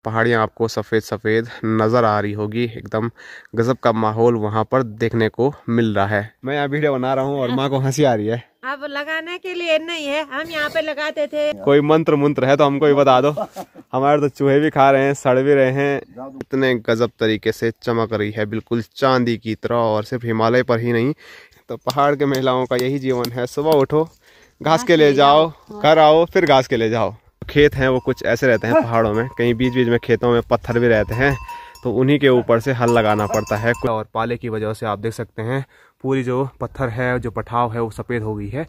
पहाड़ियाँ आपको सफ़ेद सफ़ेद नज़र आ रही होगी। एकदम गजब का माहौल वहाँ पर देखने को मिल रहा है। मैं यहाँ वीडियो बना रहा हूँ और माँ को हंसी आ रही है। अब लगाने के लिए नहीं है, हम यहाँ पे लगाते थे। कोई मंत्र मंत्र है तो हमको भी बता दो। हमारे तो चूहे भी खा रहे हैं, सड़ भी रहे हैं। इतने गजब तरीके से चमक रही है, बिल्कुल चांदी की तरह। और सिर्फ हिमालय पर ही नहीं, तो पहाड़ के महिलाओं का यही जीवन है। सुबह उठो, घास के ले जाओ, घर आओ, फिर घास के ले जाओ। खेत हैं वो कुछ ऐसे रहते हैं पहाड़ों में, कहीं बीच बीच में खेतों में पत्थर भी रहते हैं, तो उन्हीं के ऊपर से हल लगाना पड़ता है। और पाले की वजह से आप देख सकते हैं पूरी जो पत्थर है, जो पठाव है, वो सफ़ेद हो गई है।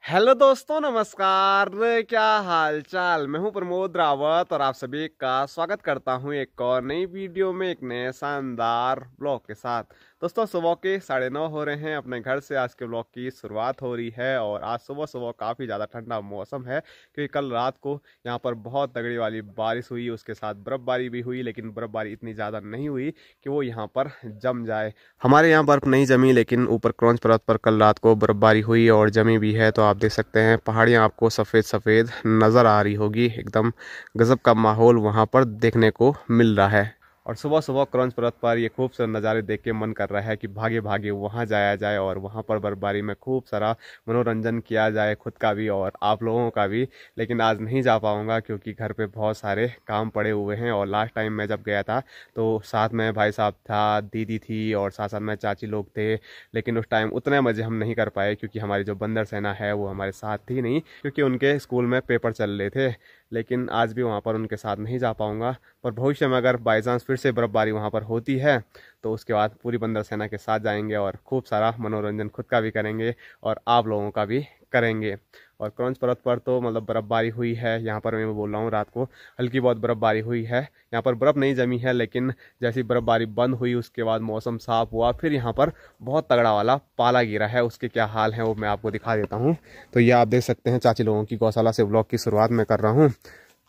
हेलो दोस्तों, नमस्कार, क्या हाल चाल। मैं हूं प्रमोद रावत और आप सभी का स्वागत करता हूं एक और नई वीडियो में, एक नए शानदार ब्लॉग के साथ। दोस्तों, सुबह के 9:30 हो रहे हैं। अपने घर से आज के ब्लॉग की शुरुआत हो रही है और आज सुबह सुबह काफ़ी ज़्यादा ठंडा मौसम है, क्योंकि कल रात को यहाँ पर बहुत तगड़ी वाली बारिश हुई, उसके साथ बर्फ़बारी भी हुई, लेकिन बर्फ़बारी इतनी ज़्यादा नहीं हुई कि वो यहाँ पर जम जाए। हमारे यहाँ बर्फ़ नहीं जमी, लेकिन ऊपर क्रॉन्च पर्वत पर कल रात को बर्फ़बारी हुई और जमी भी है। तो आप देख सकते हैं पहाड़ियाँ आपको सफ़ेद सफ़ेद नज़र आ रही होगी। एकदम गजब का माहौल वहाँ पर देखने को मिल रहा है। और सुबह सुबह क्रॉन्च पर्वत पर ये खूबसूरत नज़ारे देख के मन कर रहा है कि भागे भागे वहाँ जाया जाए और वहाँ पर बर्फबारी में खूब सारा मनोरंजन किया जाए, खुद का भी और आप लोगों का भी। लेकिन आज नहीं जा पाऊँगा क्योंकि घर पे बहुत सारे काम पड़े हुए हैं। और लास्ट टाइम मैं जब गया था तो साथ में भाई साहब था, दीदी थी और साथ साथ में चाची लोग थे। लेकिन उस टाइम उतने मज़े हम नहीं कर पाए क्योंकि हमारी जो बंदर सेना है वो हमारे साथ थी नहीं, क्योंकि उनके स्कूल में पेपर चल रहे थे। लेकिन आज भी वहाँ पर उनके साथ नहीं जा पाऊँगा। पर भविष्य में अगर बाई चांस फिर से बर्फबारी वहाँ पर होती है तो उसके बाद पूरी बंदर सेना के साथ जाएंगे और खूब सारा मनोरंजन खुद का भी करेंगे और आप लोगों का भी करेंगे। और क्रॉन्च पर्वत पर तो मतलब बर्फबारी हुई है। यहाँ पर मैं बोल रहा हूँ, रात को हल्की बहुत बर्फबारी हुई है। यहाँ पर बर्फ़ नहीं जमी है, लेकिन जैसी बर्फबारी बंद हुई उसके बाद मौसम साफ हुआ, फिर यहाँ पर बहुत तगड़ा वाला पाला गिरा है। उसके क्या हाल हैं वो मैं आपको दिखा देता हूँ। तो ये आप देख सकते हैं, चाची लोगों की गौशाला से व्लॉग की शुरुआत में कर रहा हूँ।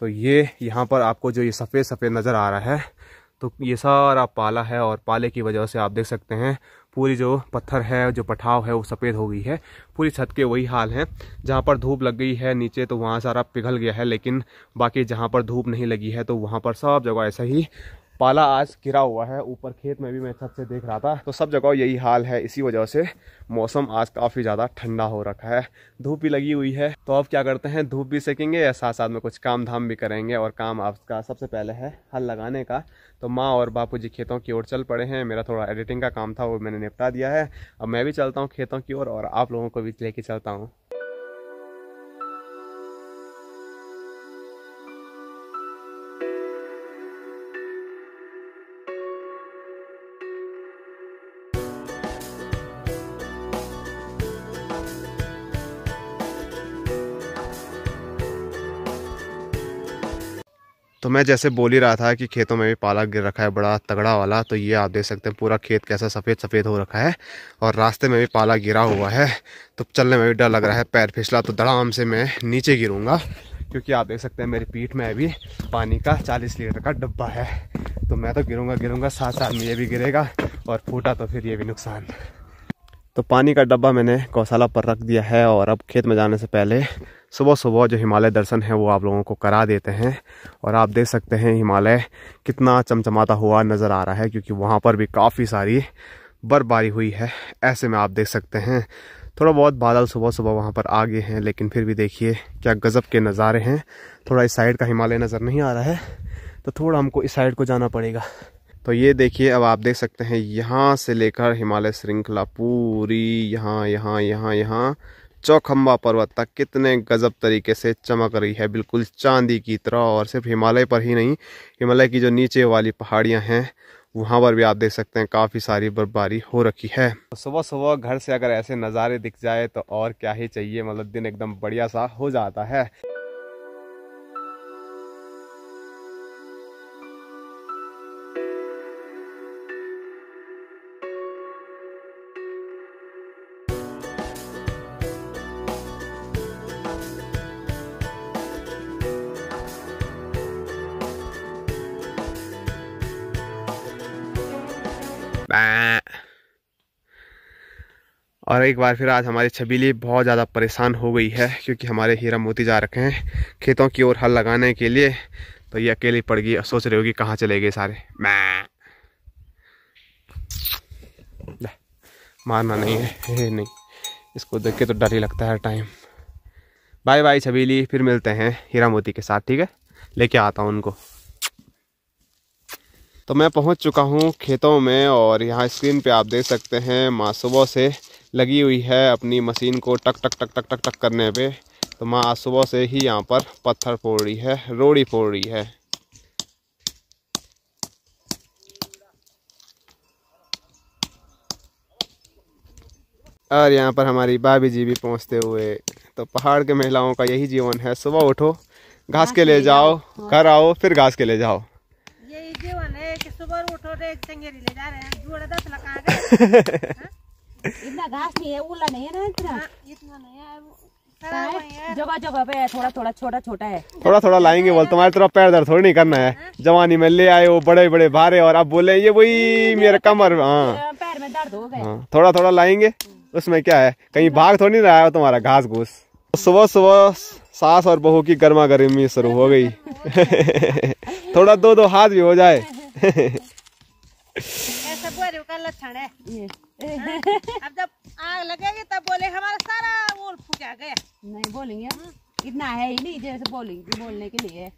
तो ये यहाँ पर आपको जो ये सफ़ेद सफ़ेद नज़र आ रहा है, तो ये सारा पाला है। और पाले की वजह से आप देख सकते हैं पूरी जो पत्थर है, जो पठाव है, वो सफ़ेद हो गई है। पूरी छत के वही हाल है, जहाँ पर धूप लग गई है नीचे तो वहाँ सारा पिघल गया है, लेकिन बाकी जहाँ पर धूप नहीं लगी है तो वहाँ पर सब जगह ऐसा ही पाला आज गिरा हुआ है। ऊपर खेत में भी मैं छत से देख रहा था, तो सब जगह यही हाल है। इसी वजह से मौसम आज काफ़ी ज़्यादा ठंडा हो रखा है, धूप भी लगी हुई है। तो अब क्या करते हैं, धूप भी सेकेंगे या साथ साथ में कुछ काम धाम भी करेंगे। और काम आपका सबसे पहले है हल लगाने का। तो माँ और बापूजी खेतों की ओर चल पड़े हैं। मेरा थोड़ा एडिटिंग का काम था, वो मैंने निपटा दिया है। अब मैं भी चलता हूँ खेतों की ओर और आप लोगों को भी लेके चलता हूँ। तो मैं जैसे बोल ही रहा था कि खेतों में भी पाला गिर रखा है बड़ा तगड़ा वाला। तो ये आप देख सकते हैं पूरा खेत कैसा सफ़ेद सफ़ेद हो रखा है और रास्ते में भी पाला गिरा हुआ है। तो चलने में भी डर लग रहा है, पैर फिसला तो धड़ाम से मैं नीचे गिरूंगा, क्योंकि आप देख सकते हैं मेरी पीठ में अभी पानी का 40 लीटर का डब्बा है। तो मैं तो गिरूंगा, साथ साथ में ये भी गिरेगा और फूटा तो फिर ये भी नुकसान। तो पानी का डब्बा मैंने गौशाला पर रख दिया है और अब खेत में जाने से पहले सुबह सुबह जो हिमालय दर्शन है वो आप लोगों को करा देते हैं। और आप देख सकते हैं हिमालय कितना चमचमाता हुआ नज़र आ रहा है, क्योंकि वहाँ पर भी काफ़ी सारी बर्फबारी हुई है। ऐसे में आप देख सकते हैं थोड़ा बहुत बादल सुबह सुबह वहाँ पर आ गए हैं, लेकिन फिर भी देखिए क्या गज़ब के नज़ारे हैं। थोड़ा इस साइड का हिमालय नज़र नहीं आ रहा है, तो थोड़ा हमको इस साइड को जाना पड़ेगा। तो ये देखिए, अब आप देख सकते हैं यहाँ से लेकर हिमालय श्रृंखला पूरी यहाँ चौखंबा पर्वत तक कितने गजब तरीके से चमक रही है, बिल्कुल चांदी की तरह। और सिर्फ हिमालय पर ही नहीं, हिमालय की जो नीचे वाली पहाड़ियाँ हैं वहाँ पर भी आप देख सकते हैं काफ़ी सारी बर्फबारी हो रखी है। सुबह सुबह घर से अगर ऐसे नज़ारे दिख जाए तो और क्या ही चाहिए, मतलब दिन एकदम बढ़िया सा हो जाता है। और एक बार फिर आज हमारी छबीली बहुत ज़्यादा परेशान हो गई है, क्योंकि हमारे हीरा मोती जा रखे हैं खेतों की ओर हल लगाने के लिए। तो ये अकेली पड़ गई, सोच रही होगी कहाँ चले गए सारे। मैं मारना नहीं है, नहीं, इसको देख के तो डर ही लगता है हर टाइम। बाय बाय छबीली, फिर मिलते हैं हीरा मोती के साथ, ठीक है? लेके आता हूँ उनको। तो मैं पहुँच चुका हूँ खेतों में और यहाँ स्क्रीन पे आप देख सकते हैं माँ सुबह से लगी हुई है अपनी मशीन को टक टक टक टक टक टक करने पे। तो माँ आज सुबह से ही यहाँ पर पत्थर फोड़ रही है, रोड़ी फोड़ रही है। और यहाँ पर हमारी भाभी जी भी पहुँचते हुए। तो पहाड़ के महिलाओं का यही जीवन है, सुबह उठो, घास के ले जाओ, घर आओ, फिर घास के ले जाओ। यही जीवन है कि सुबह उठो तो एक चंगेरी ले जा रहे हैं, जोड़ा 10 लगा गए। इतना घास नहीं है, उला नहीं है ना, इतना नहीं है, जगह जगह पे थोड़ा थोड़ा छोटा छोटा है। थोड़ा थोड़ा लाएंगे बोल, तुम्हारी तरफ पैर दर्द थोड़ी नहीं करना है। जवानी में ले आए वो बड़े बड़े भारे और अब बोले ये वही मेरे कमर, हाँ पैर में दर्द हो गए। हाँ, थोड़ा थोड़ा लाएंगे, उसमें क्या है, कहीं भाग थोड़ी नहीं रहा है तुम्हारा घास घूस। सुबह सुबह सास और बहू की गर्मा गर्मी शुरू हो गई। थोड़ा दो दो हाथ भी हो जाए। ऐसा बोरे का लक्षण है। अब जब आग लगेगी तब बोले हमारा सारा वोल फूटा गया। नहीं बोलेंगे, इतना है ही नहीं जैसे बोलेंगे, बोलने के लिए।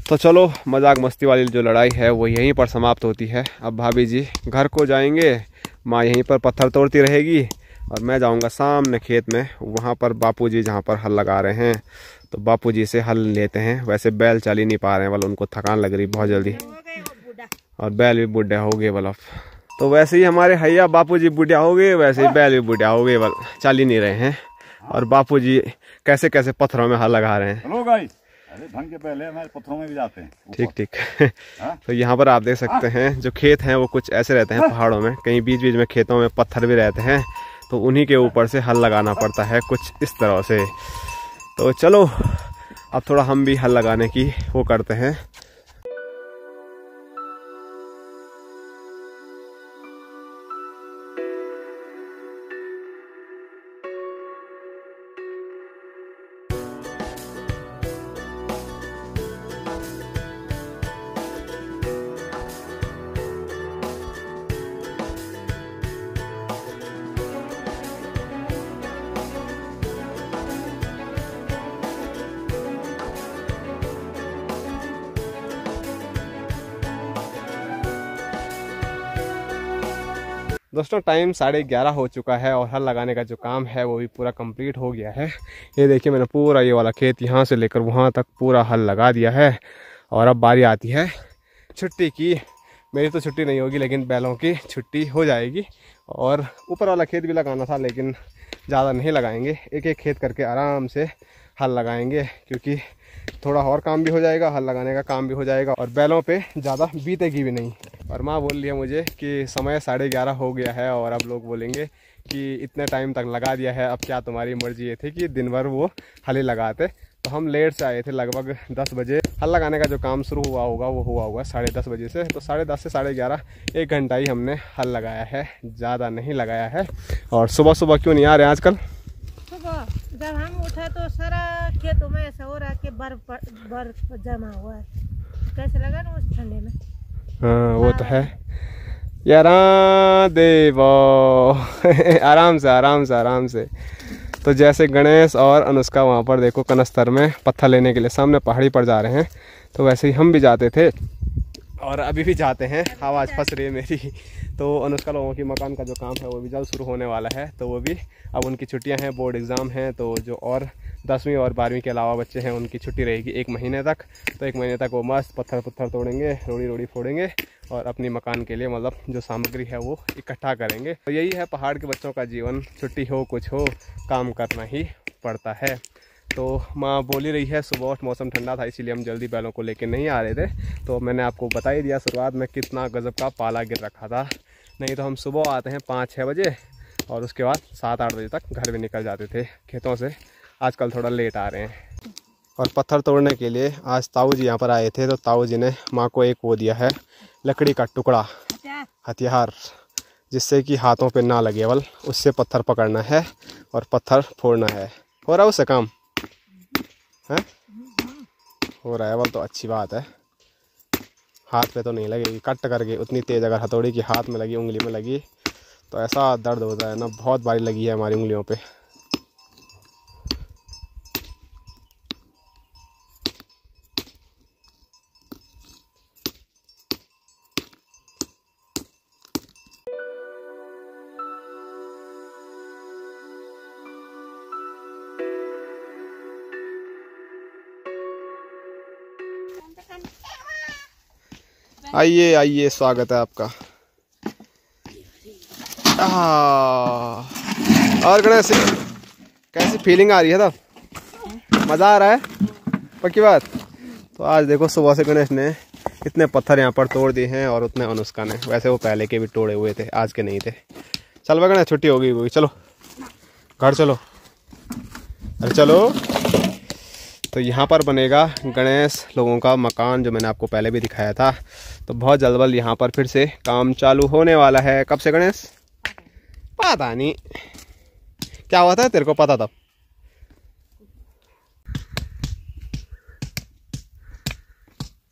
तो चलो, मजाक मस्ती वाली जो लड़ाई है वो यहीं पर समाप्त होती है। अब भाभी जी घर को जाएंगे, माँ यहीं पर पत्थर तोड़ती रहेगी और मैं जाऊंगा सामने खेत में, वहाँ पर बापूजी जहाँ पर हल लगा रहे हैं। तो बापूजी से हल लेते हैं। वैसे बैल चल ही नहीं पा रहे हैं, वाला उनको थकान लग रही बहुत जल्दी, और बैल भी बूढ़े हो गए वाला। तो वैसे ही हमारे हैया बापूजी बूढ़ा हो गए, वैसे ही बैल भी बूढ़ा हो गए, वाला चल ही नहीं रहे हैं। और बापूजी कैसे कैसे पत्थरों में हल लगा रहे हैं। अरे ढंग के पहले हमारे पत्थरों में भी जाते हैं। ठीक ठीक। तो यहाँ पर आप देख सकते हैं जो खेत हैं वो कुछ ऐसे रहते हैं पहाड़ों में, कहीं बीच बीच में खेतों में पत्थर भी रहते हैं, तो उन्हीं के ऊपर से हल लगाना पड़ता है कुछ इस तरह से। तो चलो अब थोड़ा हम भी हल लगाने की वो करते हैं। दोस्तों टाइम 11:30 हो चुका है और हल लगाने का जो काम है वो भी पूरा कंप्लीट हो गया है। ये देखिए मैंने पूरा ये वाला खेत यहाँ से लेकर वहाँ तक पूरा हल लगा दिया है। और अब बारी आती है छुट्टी की। मेरी तो छुट्टी नहीं होगी लेकिन बैलों की छुट्टी हो जाएगी। और ऊपर वाला खेत भी लगाना था लेकिन ज़्यादा नहीं लगाएंगे, एक एक खेत करके आराम से हल लगाएंगे, क्योंकि थोड़ा और काम भी हो जाएगा, हल लगाने का काम भी हो जाएगा और बैलों पे ज़्यादा बीतेगी भी नहीं। और माँ बोल रही है मुझे कि समय 11:30 हो गया है और अब लोग बोलेंगे कि इतने टाइम तक लगा दिया है, अब क्या तुम्हारी मर्जी। ये थी कि दिन भर वो हल ही लगाते। तो हम लेट से आए थे, लगभग 10 बजे हल लगाने का जो काम शुरू हुआ होगा वो हुआ होगा 10:30 बजे से। तो 10:30 से 11:30 1 घंटा ही हमने हल लगाया है, ज़्यादा नहीं लगाया है। और सुबह सुबह क्यों नहीं आ रहे हैं आजकल? सुबह जब हम उठे तो सारा खेतों में ऐसा हो रहा है कि बर्फ जमा हुआ है। कैसे लगा ना उस ठंडे में? हाँ वो तो है यार। देवो आराम से आराम से आराम से। तो जैसे गणेश और अनुष्का वहाँ पर देखो कनस्तर में पत्थर लेने के लिए सामने पहाड़ी पर जा रहे हैं, तो वैसे ही हम भी जाते थे और अभी भी जाते हैं। आवाज़ फंस रही है मेरी। तो अनुष्का लोगों की मकान का जो काम है वो भी जल्द शुरू होने वाला है। तो वो भी अब उनकी छुट्टियां हैं, बोर्ड एग्ज़ाम हैं, तो जो और 10वीं और 12वीं के अलावा बच्चे हैं उनकी छुट्टी रहेगी 1 महीने तक। तो 1 महीने तक वो मस्त पत्थर तोड़ेंगे, रोड़ी फोड़ेंगे और अपनी मकान के लिए मतलब जो सामग्री है वो इकट्ठा करेंगे। तो यही है पहाड़ के बच्चों का जीवन, छुट्टी हो कुछ हो काम करना ही पड़ता है। तो माँ बोल ही रही है, सुबह मौसम ठंडा था इसीलिए हम जल्दी बैलों को लेकर नहीं आ रहे थे। तो मैंने आपको बता ही दिया शुरुआत में कितना गजब का पाला गिर रखा था। नहीं तो हम सुबह आते हैं 5-6 बजे और उसके बाद 7-8 बजे तक घर भी निकल जाते थे खेतों से। आजकल थोड़ा लेट आ रहे हैं। और पत्थर तोड़ने के लिए आज ताऊ जी यहाँ पर आए थे, तो ताऊ जी ने माँ को एक वो दिया है लकड़ी का टुकड़ा, हथियार, जिससे कि हाथों पे ना लगे, बल उससे पत्थर पकड़ना है और पत्थर फोड़ना है। हो रहा है उससे काम है? हो रहा है बल, तो अच्छी बात है। हाथ पे तो नहीं लगेगी, कट करके उतनी तेज़ अगर हथौड़ी की हाथ में लगी, उंगली में लगी तो ऐसा दर्द होता है ना, बहुत बारी लगी है हमारी उंगलियों पे। आइए आइए, स्वागत है आपका। और गणेश कैसी फीलिंग आ रही है तब? मज़ा आ रहा है? पक्की बात। तो आज देखो सुबह से गणेश ने इतने पत्थर यहाँ पर तोड़ दिए हैं और उतने अनुष्का ने। वैसे वो पहले के भी तोड़े हुए थे, आज के नहीं थे। चल भाई गणेश, छुट्टी होगी वो, चलो घर चलो। अरे चलो। तो यहाँ पर बनेगा गणेश लोगों का मकान, जो मैंने आपको पहले भी दिखाया था। तो बहुत जल्द यहाँ पर फिर से काम चालू होने वाला है। कब से गणेश? पता नहीं क्या हुआ था, तेरे को पता था?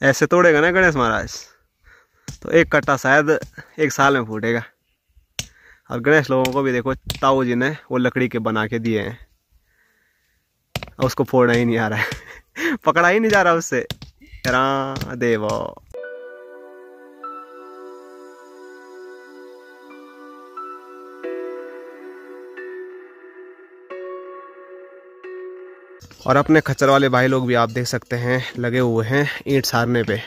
ऐसे तोड़ेगा ना गणेश महाराज तो एक कट्टा शायद 1 साल में फूटेगा। और गणेश लोगों को भी देखो, ताऊ जी ने वो लकड़ी के बना के दिए हैं, उसको फोड़ना ही नहीं आ रहा है पकड़ा ही नहीं जा रहा उससे। देवो। और अपने खच्चर वाले भाई लोग भी आप देख सकते हैं लगे हुए हैं ईंट सारने पे।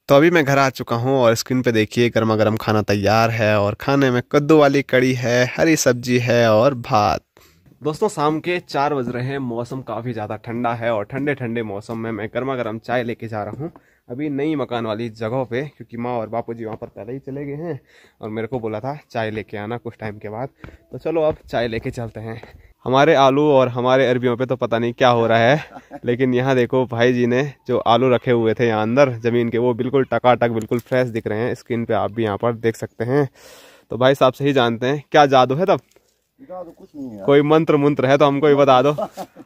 तो अभी मैं घर आ चुका हूँ और स्क्रीन पे देखिए गर्मा गर्म खाना तैयार है। और खाने में कद्दू वाली कड़ी है, हरी सब्जी है और भात। दोस्तों शाम के 4 बज रहे हैं, मौसम काफ़ी ज़्यादा ठंडा है और ठंडे ठंडे मौसम में मैं गर्मा गर्म चाय लेके जा रहा हूँ अभी नई मकान वाली जगह पे, क्योंकि माँ और बापू जी वहाँ पर पहले ही चले गए हैं और मेरे को बोला था चाय लेके आना कुछ टाइम के बाद। तो चलो अब चाय लेके चलते हैं। हमारे आलू और हमारे अरबियों पे तो पता नहीं क्या हो रहा है, लेकिन यहाँ देखो भाई जी ने जो आलू रखे हुए थे यहाँ अंदर ज़मीन के, वो बिल्कुल टकाटक बिल्कुल फ्रेश दिख रहे हैं। स्क्रीन पे आप भी यहाँ पर देख सकते हैं। तो भाई साहब से ही जानते हैं क्या जादू है तब? जादू कुछ नहीं है। कोई मंत्र मंत्र है तो हमको भी बता दो।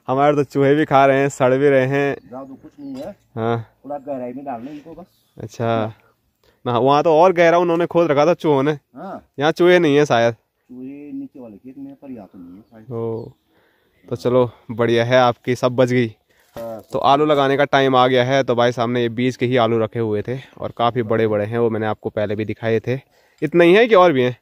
हमारे तो चूहे भी खा रहे हैं, सड़ भी रहे हैं। जादू कुछ नहीं है। हाँ थोड़ा गहराई में डालना इनको बस। अच्छा ना, वहाँ तो और गहरा उन्होंने खोद रखा था चूहों ने। हाँ यहाँ चूहे नहीं है शायद। चूहे नीचे वाले खेत में, पर यहाँ तो नहीं है शायद। ओ तो चलो बढ़िया है, आपकी सब बच गई। तो आलू लगाने का टाइम आ गया है। तो भाई सामने ये बीज के ही आलू रखे हुए थे और काफ़ी बड़े बड़े हैं, वो मैंने आपको पहले भी दिखाए थे। इतना ही है कि और भी हैं?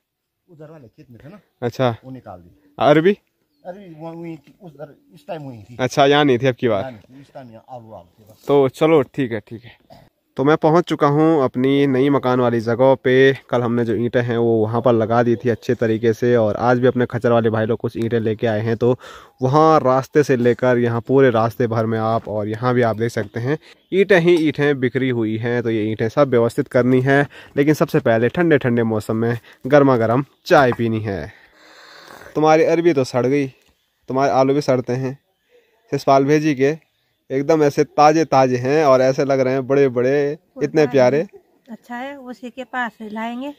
उधर वाले खेत में थे ना। अच्छा वो निकाल दी। अरबी? अरे वही थी उधर, इस टाइम वही थी। अच्छा यहाँ नहीं थी अब की बार? इस टाइम आलू आलू थे बस। तो चलो ठीक है ठीक है। तो मैं पहुंच चुका हूं अपनी नई मकान वाली जगह पे। कल हमने जो ईंटें हैं वो वहां पर लगा दी थी अच्छे तरीके से, और आज भी अपने खच्चर वाले भाई लोग कुछ ईंटें लेके आए हैं। तो वहां रास्ते से लेकर यहाँ पूरे रास्ते भर में आप, और यहाँ भी आप देख सकते हैं ईंटें ही ईंटें बिखरी हुई हैं। तो ये ईंटें सब व्यवस्थित करनी है, लेकिन सबसे पहले ठंडे ठंडे मौसम में गर्मा गर्म चाय पीनी है। तुम्हारी अरबी तो सड़ गई, तुम्हारे आलू भी सड़ते हैं। शिषपाल भेजी के एकदम ऐसे ताजे ताजे हैं और ऐसे लग रहे हैं बड़े बड़े, इतने प्यारे। अच्छा है, उसी के पास लाएंगे।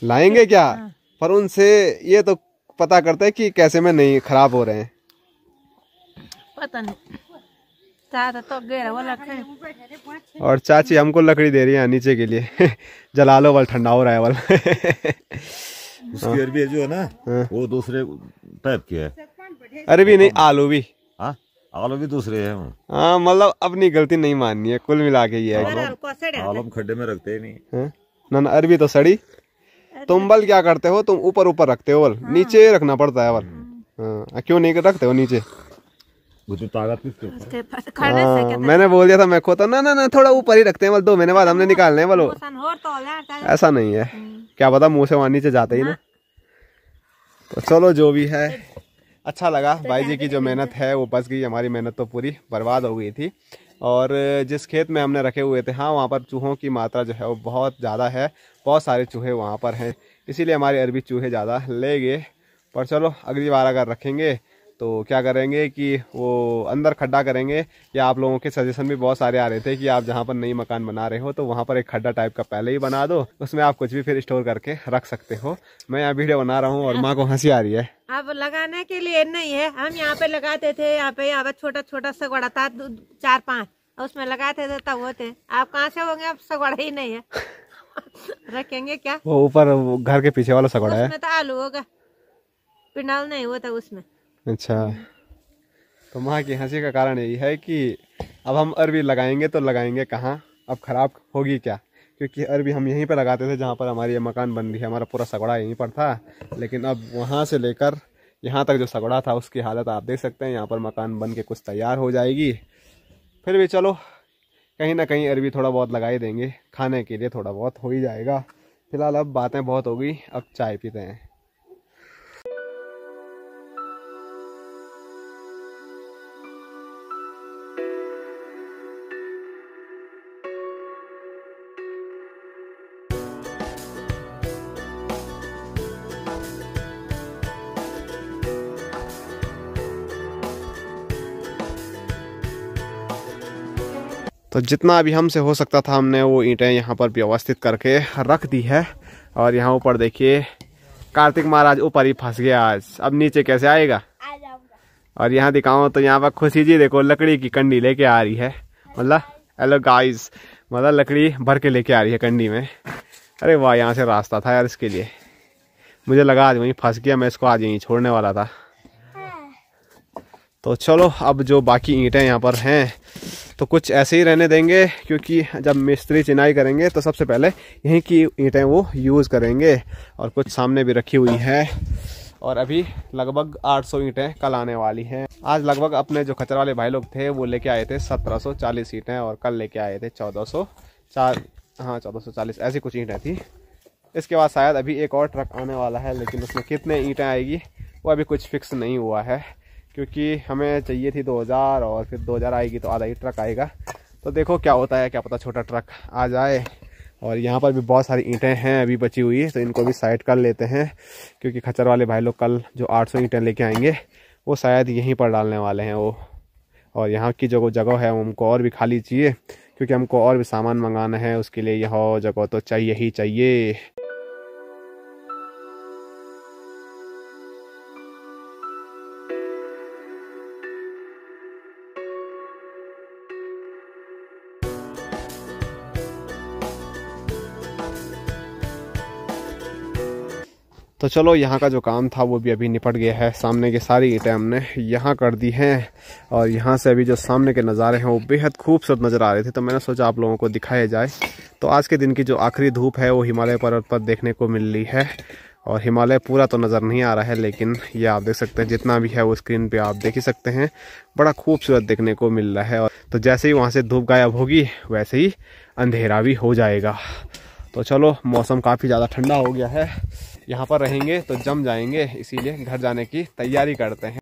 लाएंगे क्या? हाँ। पर उनसे ये तो पता करते हैं कि कैसे में नहीं खराब हो रहे हैं। पता नहीं, ज्यादा तो गहरा वाला रखे। और चाची हमको लकड़ी दे रही है नीचे के लिए। जला लो वाल, ठंडा हो रहा है वाल। उसकी अरबी जो है ना, वो दूसरे टाइप की है। अरबी नहीं, आलू भी। हाँ आलू भी दूसरे हैं। हाँ मतलब अपनी गलती नहीं माननी है, कुल मिला के ये है। आलू खड्डे में रखते ही नहीं। ना ना, अरबी तो सड़ी। तुम बल क्या करते हो, तुम ऊपर ऊपर रखते हो बल, नीचे रखना पड़ता है बल। हाँ क्यों नहीं रखते हो नीचे? वो तो ताकत किसके ऊपर? उसके पास खड़े से कहते मैंने बोल दिया था मैं को तो ना थोड़ा ऊपर ही रखते हैं, मतलब 2 महीने बाद हमने निकालने हैं बोलो। मोशन हो तो हो जाता है। ऐसा नहीं है, क्या पता मुंह से वहां नीचे जाते ही ना। तो चलो जो भी है, अच्छा लगा। भाई जी की जो मेहनत है वो बच गई, हमारी मेहनत तो पूरी बर्बाद हो गई थी। और जिस खेत में हमने रखे हुए थे, हाँ वहाँ पर चूहों की मात्रा जो है वो बहुत ज़्यादा है, बहुत सारे चूहे वहाँ पर हैं, इसीलिए हमारे अरबी चूहे ज़्यादा ले गए। पर चलो अगली बार अगर रखेंगे तो क्या करेंगे कि वो अंदर खड्डा करेंगे, या आप लोगों के सजेशन भी बहुत सारे आ रहे थे कि आप जहाँ पर नई मकान बना रहे हो तो वहाँ पर एक खड्डा टाइप का पहले ही बना दो, उसमें आप कुछ भी फिर स्टोर करके रख सकते हो। मैं यहाँ वीडियो बना रहा हूँ और माँ को हंसी आ रही है। अब लगाने के लिए नहीं है, हम यहाँ पे लगाते थे, यहाँ पे छोटा छोटा सगवड़ा था 4-5, उसमें लगाते थे तब होते। आप कहाँ से होंगे, अब सगवड़ा ही नहीं है। रखेंगे क्या? वो ऊपर घर के पीछे वाला सगवड़ा है, उसमें तो आलू होगा, पिंडाल नहीं होता उसमें। अच्छा, तो माँ की हंसी का कारण यही है कि अब हम अरबी लगाएंगे तो लगाएंगे कहाँ, अब खराब होगी क्या, क्योंकि अरबी हम यहीं पे लगाते थे जहाँ पर हमारी ये मकान बन रही है, हमारा पूरा सगड़ा यहीं पर था। लेकिन अब वहाँ से लेकर यहाँ तक जो सगड़ा था उसकी हालत आप देख सकते हैं। यहाँ पर मकान बन के कुछ तैयार हो जाएगी, फिर भी चलो कहीं ना कहीं अरबी थोड़ा बहुत लगा ही देंगे, खाने के लिए थोड़ा बहुत हो ही जाएगा। फिलहाल अब बातें बहुत हो गई, अब चाय पीते हैं। तो जितना अभी हमसे हो सकता था हमने वो ईंटें यहाँ पर व्यवस्थित करके रख दी है। और यहाँ ऊपर देखिए कार्तिक महाराज ऊपर ही फंस गया आज, अब नीचे कैसे आएगा। और यहाँ दिखाऊं तो यहाँ पर खुशी जी देखो लकड़ी की कंडी लेके आ रही है, मतलब हेलो गाइस, मतलब लकड़ी भर के लेके आ रही है कंडी में। अरे वाह, यहाँ से रास्ता था यार इसके लिए, मुझे लगा आज वहीं फंस गया, मैं इसको आज यहीं छोड़ने वाला था। तो चलो अब जो बाकी ईंटें यहाँ पर हैं तो कुछ ऐसे ही रहने देंगे, क्योंकि जब मिस्त्री चिनाई करेंगे तो सबसे पहले यहीं की ईंटें वो यूज़ करेंगे। और कुछ सामने भी रखी हुई है, और अभी लगभग 800 ईंटें कल आने वाली हैं। आज लगभग अपने जो खचर वाले भाई लोग थे वो लेके आए थे 1740 ईंटें, और कल लेके आए थे 1440 ऐसी कुछ ईंटें थी। इसके बाद शायद अभी एक और ट्रक आने वाला है, लेकिन उसमें कितने ईंटें आएगी वो अभी कुछ फिक्स नहीं हुआ है, क्योंकि हमें चाहिए थी 2000, और फिर 2000 आएगी तो आधा ही ट्रक आएगा। तो देखो क्या होता है, क्या पता छोटा ट्रक आ जाए। और यहाँ पर भी बहुत सारी ईंटें हैं अभी बची हुई, तो इनको भी साइड कर लेते हैं, क्योंकि खच्चर वाले भाई लोग कल जो 800 ईंटें लेके आएंगे वो शायद यहीं पर डालने वाले हैं वो। और यहाँ की जो जगह है वो हमको और भी खाली चाहिए, क्योंकि हमको और भी सामान मंगाना है, उसके लिए यह जगह तो चाहिए ही चाहिए। तो चलो यहाँ का जो काम था वो भी अभी निपट गया है। सामने की सारी ईंटें हमने यहाँ कर दी हैं, और यहाँ से अभी जो सामने के नज़ारे हैं वो बेहद खूबसूरत नज़र आ रहे थे, तो मैंने सोचा आप लोगों को दिखाया जाए। तो आज के दिन की जो आखिरी धूप है वो हिमालय पर्वत पर देखने को मिल रही है, और हिमालय पूरा तो नज़र नहीं आ रहा है, लेकिन ये आप देख सकते हैं जितना भी है वो स्क्रीन पे आप देख ही सकते हैं, बड़ा खूबसूरत देखने को मिल रहा है। और तो जैसे ही वहाँ से धूप गायब होगी वैसे ही अंधेरा भी हो जाएगा। तो चलो मौसम काफ़ी ज़्यादा ठंडा हो गया है, यहाँ पर रहेंगे तो जम जाएंगे, इसीलिए घर जाने की तैयारी करते हैं।